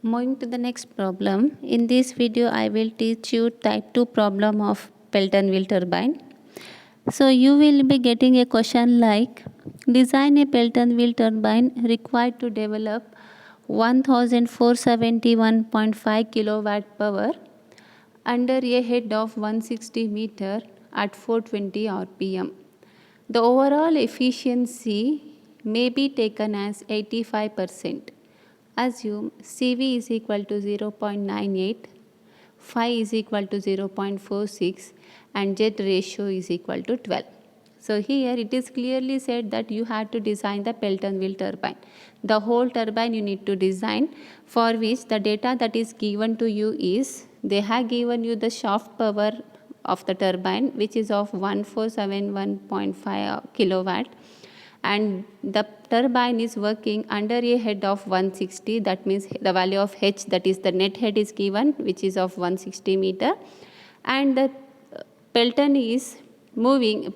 Moving to the next problem. In this video, I will teach you type 2 problem of Pelton wheel turbine. So you will be getting a question like, design a Pelton wheel turbine required to develop 1471.5 kilowatt power under a head of 160 meter at 420 rpm. The overall efficiency may be taken as 85%. Assume CV is equal to 0.98, phi is equal to 0.46 and jet ratio is equal to 12. So here it is clearly said that you have to design the Pelton wheel turbine. The whole turbine you need to design, for which the data that is given to you is, they have given you the shaft power of the turbine which is of 1471.5 kilowatt, and the turbine is working under a head of 160. That means the value of H, that is the net head, is given, which is of 160 meter, and the Pelton wheel is moving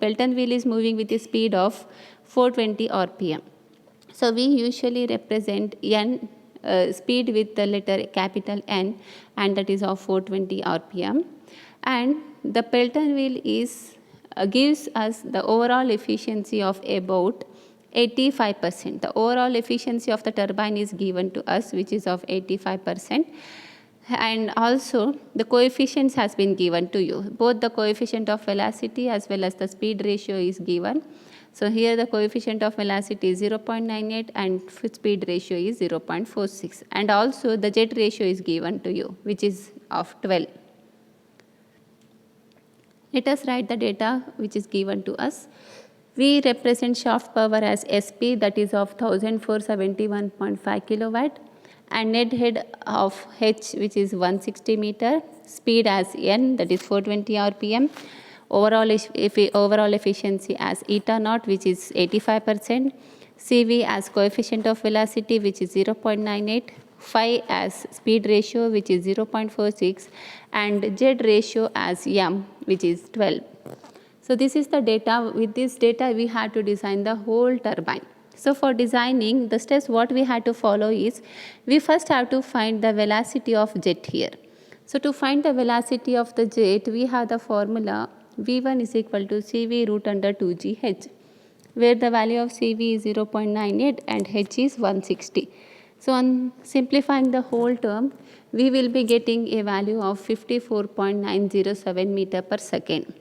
with a speed of 420 rpm. So we usually represent n speed with the letter capital N, and that is of 420 rpm. And the Pelton wheel is gives us the overall efficiency of about 85%. The overall efficiency of the turbine is given to us, which is of 85%. And also the coefficients has been given to you. Both the coefficient of velocity as well as the speed ratio is given. So here the coefficient of velocity is 0.98 and speed ratio is 0.46. And also the jet ratio is given to you, which is of 12. Let us write the data which is given to us. We represent shaft power as SP, that is of 1471.5 kilowatt, and net head of H, which is 160 meter, speed as N, that is 420 rpm, overall efficiency as eta naught, which is 85%, CV as coefficient of velocity, which is 0.98, phi as speed ratio, which is 0.46, and jet ratio as M, which is 12. So this is the data. With this data we had to design the whole turbine. So for designing, the steps what we had to follow is, we first have to find the velocity of jet here. So to find the velocity of the jet, we have the formula V1 is equal to CV root under 2GH, where the value of CV is 0.98 and H is 160. So on simplifying the whole term, we will be getting a value of 54.907 meter per second.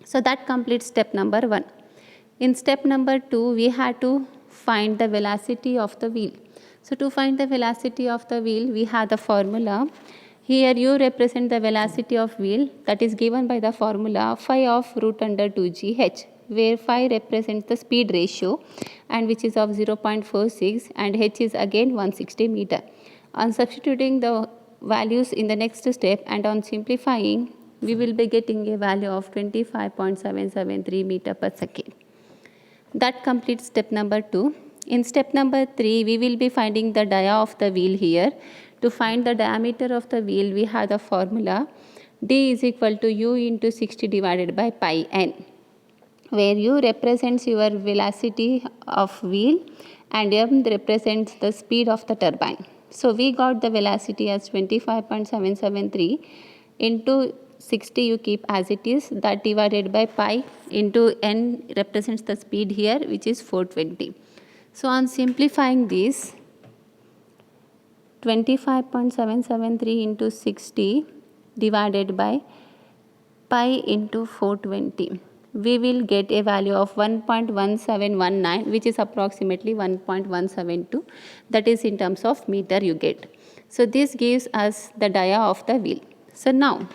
So that completes step number 1. In step number 2, we had to find the velocity of the wheel. So to find the velocity of the wheel, we have the formula. Here you represent the velocity of wheel, that is given by the formula phi of root under 2GH, where phi represents the speed ratio, and which is of 0.46, and H is again 160 meter. On substituting the values in the next step and on simplifying, we will be getting a value of 25.773 meter per second. That completes step number 2. In step number 3, we will be finding the dia of the wheel here. To find the diameter of the wheel, we have the formula D is equal to U into 60 divided by pi n, where U represents your velocity of wheel and M represents the speed of the turbine. So we got the velocity as 25.773 into 60 you keep as it is, that divided by pi into n represents the speed here, which is 420. So on simplifying this, 25.773 into 60 divided by pi into 420, we will get a value of 1.1719, which is approximately 1.172, that is in terms of meter you get. So this gives us the dia of the wheel. So now,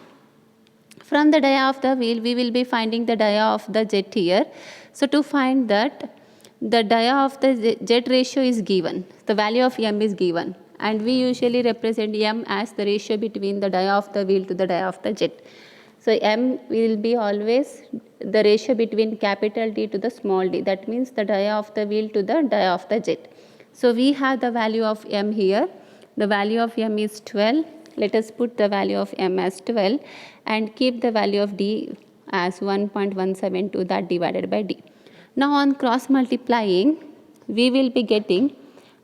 from the dia of the wheel, we will be finding the dia of the jet here. So to find that, the dia of the jet ratio is given. The value of M is given. And we usually represent M as the ratio between the dia of the wheel to the dia of the jet. So M will be always the ratio between capital D to the small d. That means the dia of the wheel to the dia of the jet. So we have the value of M here. The value of M is 12. Let us put the value of M as 12 and keep the value of D as 1.172, that divided by D. Now on cross multiplying, we will be getting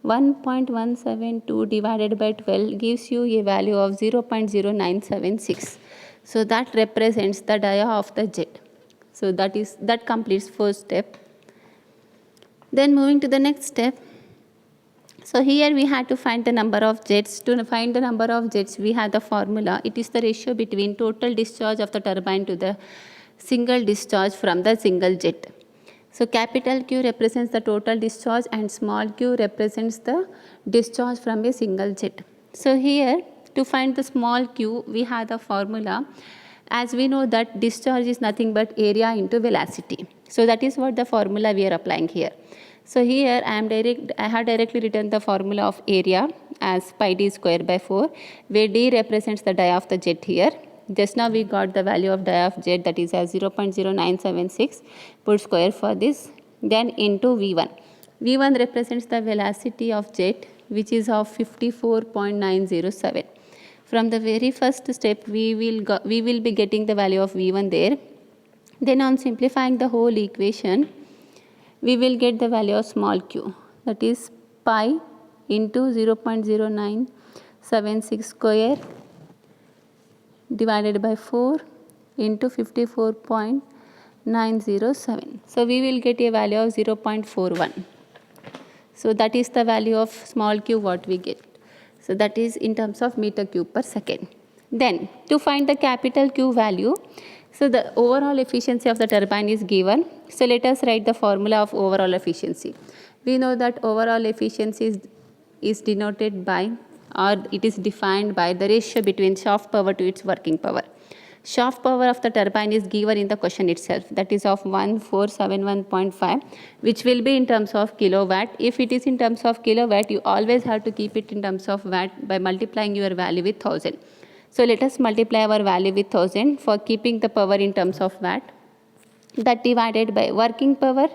1.172 divided by 12 gives you a value of 0.0976. So that represents the dia of the jet. So that completes first step. Then moving to the next step. So here we had to find the number of jets. To find the number of jets, we have the formula. It is the ratio between total discharge of the turbine to the single discharge from the single jet. So capital Q represents the total discharge and small q represents the discharge from a single jet. So here to find the small q, we have the formula. As we know that discharge is nothing but area into velocity. So that is what the formula we are applying here. So here I have directly written the formula of area as pi d square by 4, where d represents the dia of the jet here. Just now we got the value of dia of jet, that is as 0.0976, put square for this, then into V1. V1 represents the velocity of jet, which is of 54.907. From the very first step, we will be getting the value of V1 there. Then on simplifying the whole equation, we will get the value of small q, that is pi into 0.0976 square divided by 4 into 54.907. So we will get a value of 0.41. So that is the value of small q what we get. So that is in terms of meter cube per second. Then to find the capital Q value, so the overall efficiency of the turbine is given. So let us write the formula of overall efficiency. We know that overall efficiency is denoted by, or it is defined by, the ratio between shaft power to its working power. Shaft power of the turbine is given in the question itself, that is of 1471.5, which will be in terms of kilowatt. If it is in terms of kilowatt, you always have to keep it in terms of watt by multiplying your value with 1000. So let us multiply our value with 1000 for keeping the power in terms of watt. That divided by working power.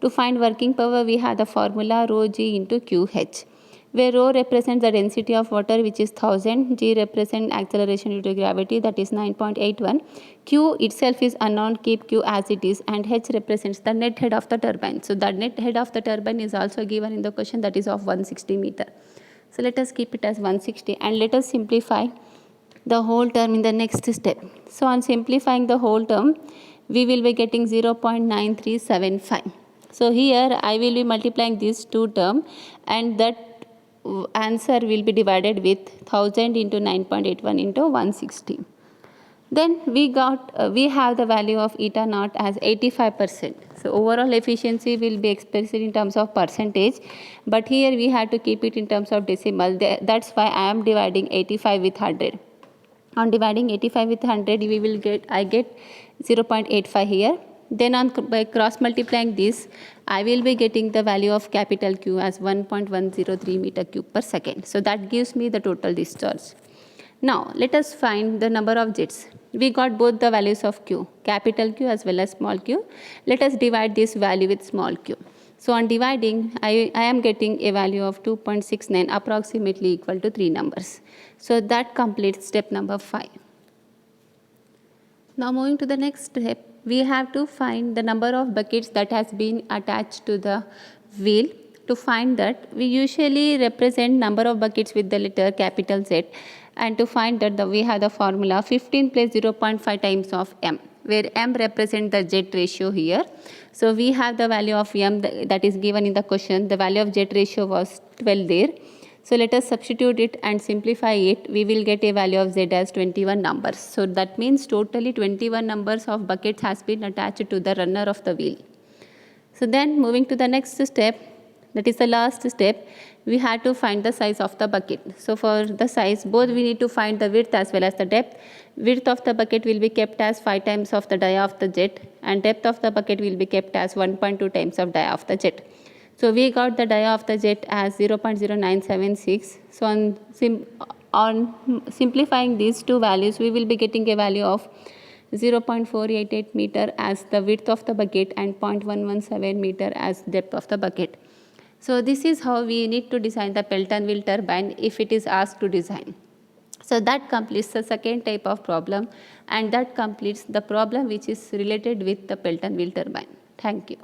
To find working power, we have the formula rho g into QH, where rho represents the density of water, which is 1000, g represents acceleration due to gravity, that is 9.81, q itself is unknown, keep q as it is, and h represents the net head of the turbine. So the net head of the turbine is also given in the question, that is of 160 meter. So let us keep it as 160 and let us simplify the whole term in the next step. So on simplifying the whole term, we will be getting 0.9375. So here I will be multiplying these two terms, and that answer will be divided with 1000 into 9.81 into 160. Then we have the value of eta naught as 85%. So overall efficiency will be expressed in terms of percentage, but here we have to keep it in terms of decimal. That's why I am dividing 85 with 100. On dividing 85 with 100, I get 0.85 here. Then by cross multiplying this, I will be getting the value of capital Q as 1.103 meter cube per second. So that gives me the total discharge. Now let us find the number of jets. We got both the values of Q, capital Q as well as small q. Let us divide this value with small q. So on dividing, I am getting a value of 2.69, approximately equal to 3 numbers. So that completes step number 5. Now moving to the next step, we have to find the number of buckets that has been attached to the wheel. To find that, we usually represent number of buckets with the letter capital Z, and to find that we have the formula 15 plus 0.5 times of m, where m represents the jet ratio here. So we have the value of m that is given in the question. The value of jet ratio was 12 there. So let us substitute it and simplify it. We will get a value of z as 21 numbers. So that means totally 21 numbers of buckets has been attached to the runner of the wheel. So then moving to the next step, that is the last step, we had to find the size of the bucket. So for the size, both we need to find the width as well as the depth. Width of the bucket will be kept as 5 times of the dia of the jet, and depth of the bucket will be kept as 1.2 times of dia of the jet. So we got the dia of the jet as 0.0976. So on simplifying these two values, we will be getting a value of 0.488 meter as the width of the bucket and 0.117 meter as depth of the bucket. So this is how we need to design the Pelton wheel turbine if it is asked to design. So that completes the second type of problem, and that completes the problem which is related with the Pelton wheel turbine. Thank you.